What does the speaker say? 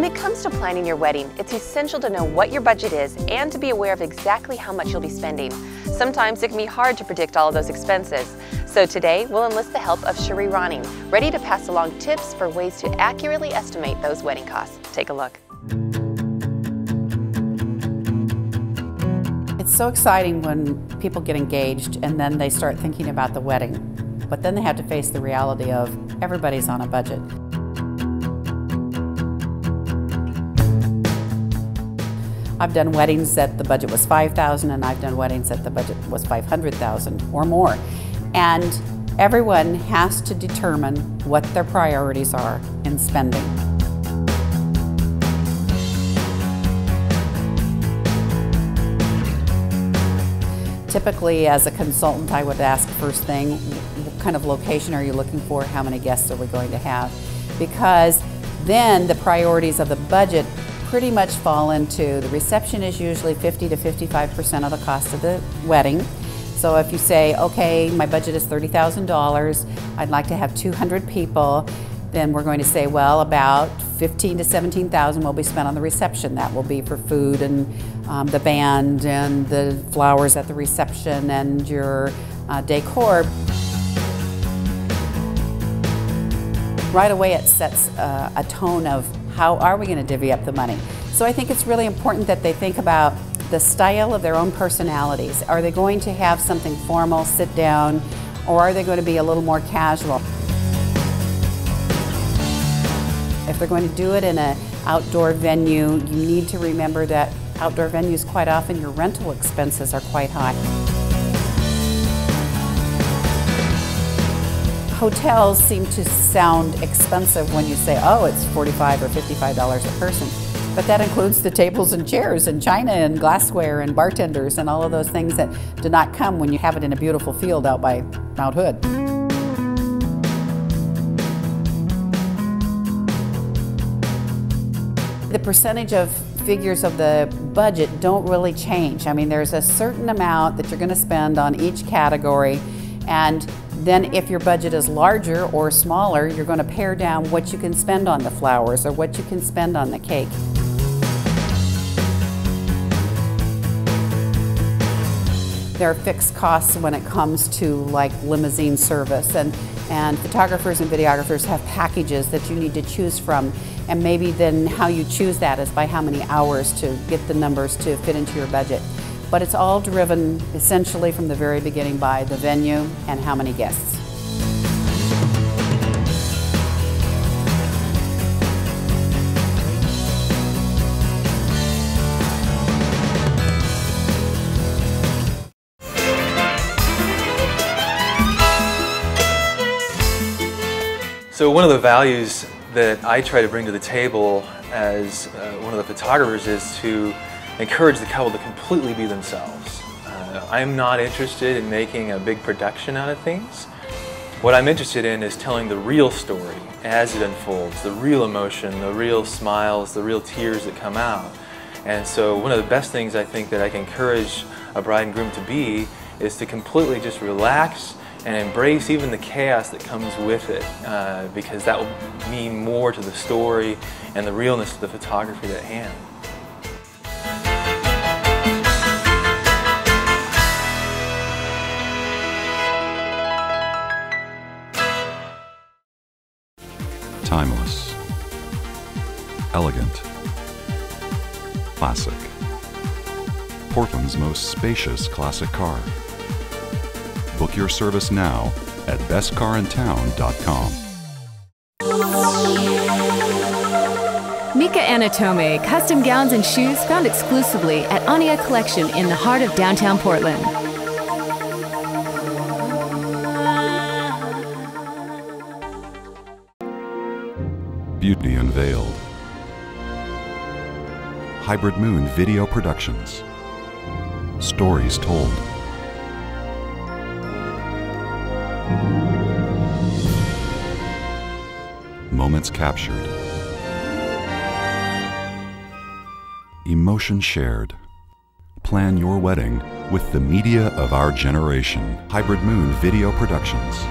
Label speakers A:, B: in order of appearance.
A: When it comes to planning your wedding, it's essential to know what your budget is and to be aware of exactly how much you'll be spending. Sometimes it can be hard to predict all of those expenses. So today, we'll enlist the help of Cherie Ronning, ready to pass along tips for ways to accurately estimate those wedding costs. Take a look.
B: It's so exciting when people get engaged and then they start thinking about the wedding. But then they have to face the reality of everybody's on a budget. I've done weddings that the budget was $5,000 and I've done weddings that the budget was $500,000 or more. And everyone has to determine what their priorities are in spending. Typically, as a consultant, I would ask first thing, what kind of location are you looking for? How many guests are we going to have? Because then the priorities of the budget pretty much fall into the reception is usually 50 to 55% of the cost of the wedding. So if you say, okay, my budget is $30,000, I'd like to have 200 people, then we're going to say, well, about $15,000 to $17,000 will be spent on the reception. That will be for food and the band and the flowers at the reception and your decor. Right away it sets a tone of how are we going to divvy up the money. So I think it's really important that they think about the style of their own personalities. Are they going to have something formal, sit down, or are they going to be a little more casual? If they're going to do it in an outdoor venue, you need to remember that outdoor venues, quite often your rental expenses are quite high. Hotels seem to sound expensive when you say, oh, it's $45 or $55 a person. But that includes the tables and chairs and china and glassware and bartenders and all of those things that do not come when you have it in a beautiful field out by Mount Hood. The percentage of figures of the budget don't really change. I mean, there's a certain amount that you're going to spend on each category, and then if your budget is larger or smaller, you're going to pare down what you can spend on the flowers or what you can spend on the cake. There are fixed costs when it comes to like limousine service, and photographers and videographers have packages that you need to choose from, and maybe then how you choose that is by how many hours to get the numbers to fit into your budget. But it's all driven essentially from the very beginning by the venue and how many guests.
C: So one of the values that I try to bring to the table as one of the photographers is to encourage the couple to completely be themselves. I'm not interested in making a big production out of things. What I'm interested in is telling the real story as it unfolds, the real emotion, the real smiles, the real tears that come out. And so one of the best things I think that I can encourage a bride and groom to be is to completely just relax and embrace even the chaos that comes with it, because that will mean more to the story and the realness of the photography at hand.
D: Timeless, elegant, classic. Portland's most spacious classic car. Book your service now at bestcarintown.com.
E: Mika Anatome, custom gowns and shoes found exclusively at Ania Collection in the heart of downtown Portland.
D: Beauty Unveiled. Hybrid Moon Video Productions. Stories Told. Moments captured. Emotion shared. Plan your wedding with the media of our generation. Hybrid Moon Video Productions.